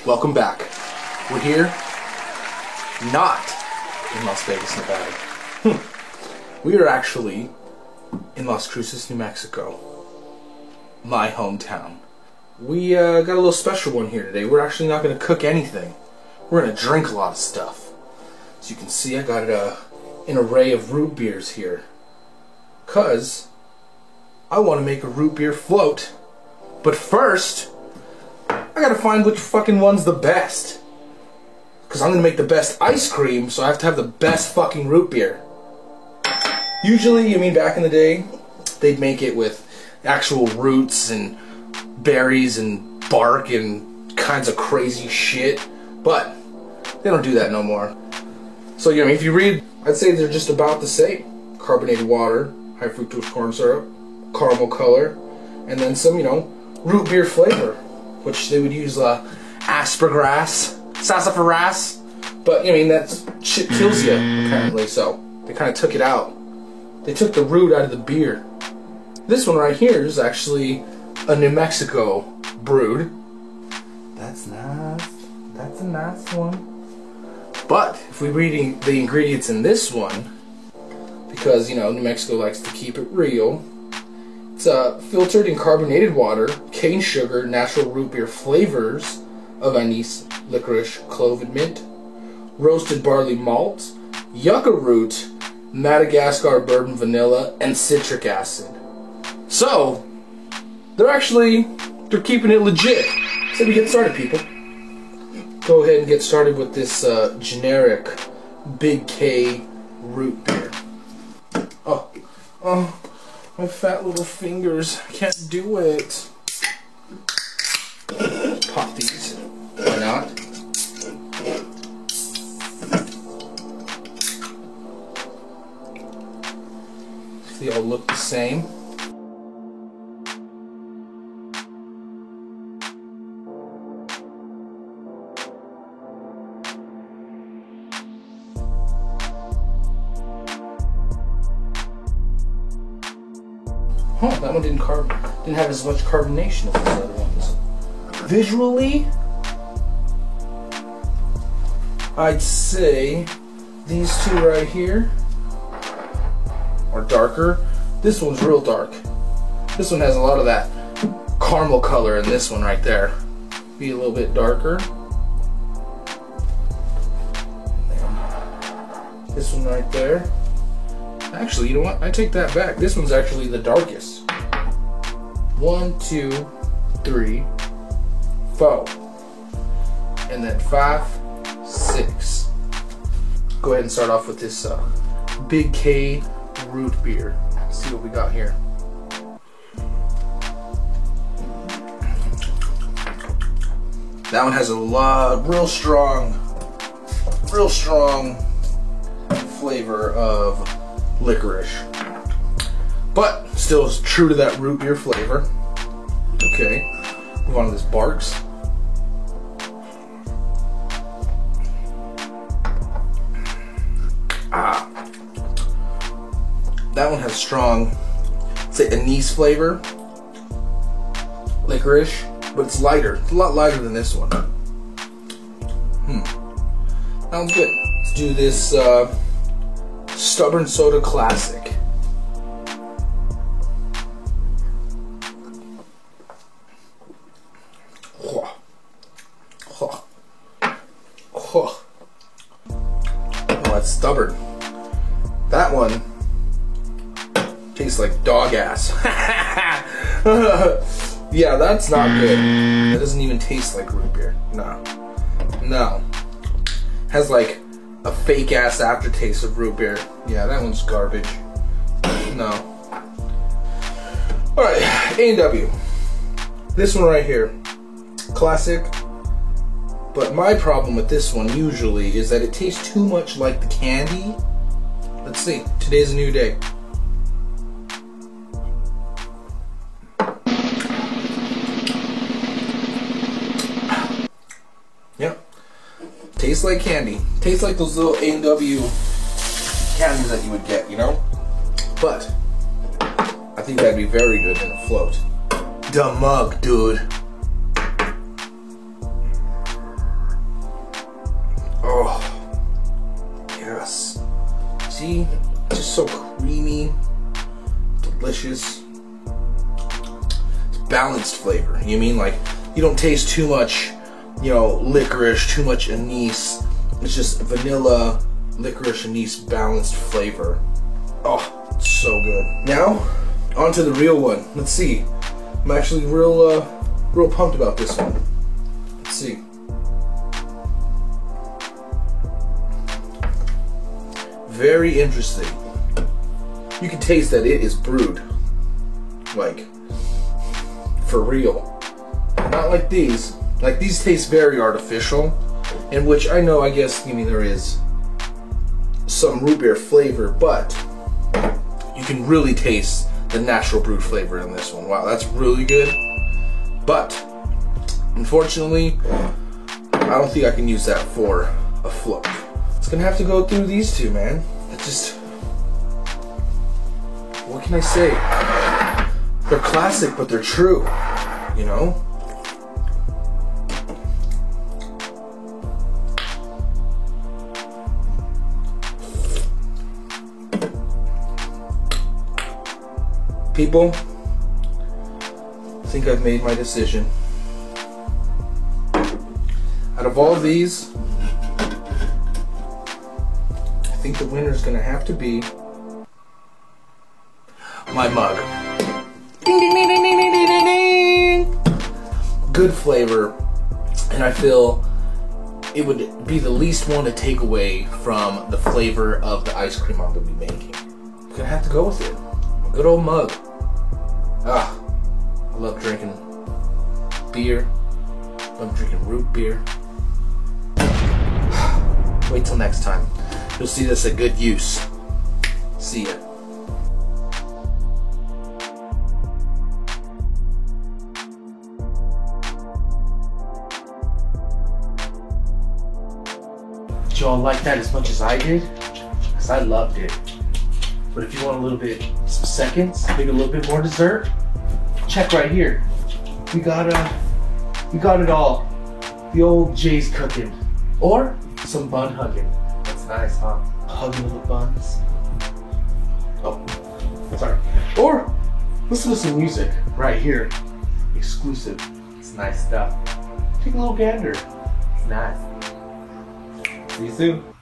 Welcome back. We're here, not in Las Vegas, Nevada. We are actually in Las Cruces, New Mexico, my hometown. We got a little special one here today. We're actually not going to cook anything. We're going to drink a lot of stuff. As you can see, I got an array of root beers here. Because I want to make a root beer float. But first, I gotta find which fucking one's the best. Because I'm gonna make the best ice cream, so I have to have the best fucking root beer. Usually, I mean, back in the day, they'd make it with actual roots and berries and bark and kinds of crazy shit. But they don't do that no more. So, you know, if you read, I'd say they're just about the same. Carbonated water, high fructose corn syrup, caramel color, and then some, you know, root beer flavor, which they would use asparagras, sassafras, but I mean that shit kills you apparently. So they kind of took it out. They took the root out of the beer. This one right here is actually a New Mexico brewed. That's nice. That's a nice one. But if we read the ingredients in this one, because you know New Mexico likes to keep it real. It's filtered in carbonated water, cane sugar, natural root beer flavors of anise, licorice, clove, and mint, roasted barley malt, yucca root, Madagascar bourbon vanilla, and citric acid. So, they're keeping it legit. So we get started, people. Go ahead and get started with this generic Big K root beer. Oh. My fat little fingers can't do it. Pop these. Why not? They all look the same. Oh, that one didn't have as much carbonation as the other ones. Visually, I'd say these two right here are darker. This one's real dark. This one has a lot of that caramel color in this one right there. Be a little bit darker. And this one right there. Actually, you know what? I take that back. This one's actually the darkest. 1, 2, 3, 4. And then 5, 6. Go ahead and start off with this Big K root beer. Let's see what we got here. That one has a lot, real strong flavor of licorice, but still is true to that root beer flavor. Okay, move on to this Barks. That one has strong, say, anise flavor, licorice, but it's lighter. It's a lot lighter than this one. Sounds good. Let's do this Stubborn Soda Classic. Oh, that's stubborn. That one tastes like dog ass. Yeah, that's not good. It doesn't even taste like root beer. No. Has like a fake ass aftertaste of root beer. Yeah, that one's garbage. No. Alright, A&W. This one right here. Classic. But my problem with this one usually is that it tastes too much like the candy. Let's see. Today's a new day. Yep. Tastes like candy. Tastes like those little A&W candies that you would get, you know? But I think that'd be very good in a float. The mug, dude. Yes. See? Just so creamy, delicious. It's balanced flavor. You mean like you don't taste too much, licorice, too much anise. It's just vanilla, licorice, anise, balanced flavor. Oh, it's so good. Now, on to the real one. Let's see. I'm actually real pumped about this one. Let's see. Very interesting. You can taste that it is brewed. Like, for real. Not like these. Like, these taste very artificial. In which I guess, there is some root beer flavor, but you can really taste the natural brewed flavor in this one. Wow, that's really good. But, unfortunately, I don't think I can use that for a float. It's gonna have to go through these two, man. What can I say? They're classic, but they're true, People, I think I've made my decision. Out of all these, I think the winner's gonna have to be my mug. Ding, ding, ding, ding, ding, ding, ding, ding. Good flavor, and I feel it would be the least one to take away from the flavor of the ice cream I'm gonna be making. I'm gonna have to go with it. A good old mug. I love drinking beer. Love drinking root beer. Wait till next time. You'll see this at good use. See ya. Did y'all like that as much as I did? Because I loved it. But if you want a little bit, some seconds, maybe a little bit more dessert, check right here. We got it all. The old Jay's cooking. Or some bun hugging. That's nice, huh? Hugging the buns. Oh, sorry. Or listen to some music right here. Exclusive. It's nice stuff. Take a little gander. It's nice. See you soon.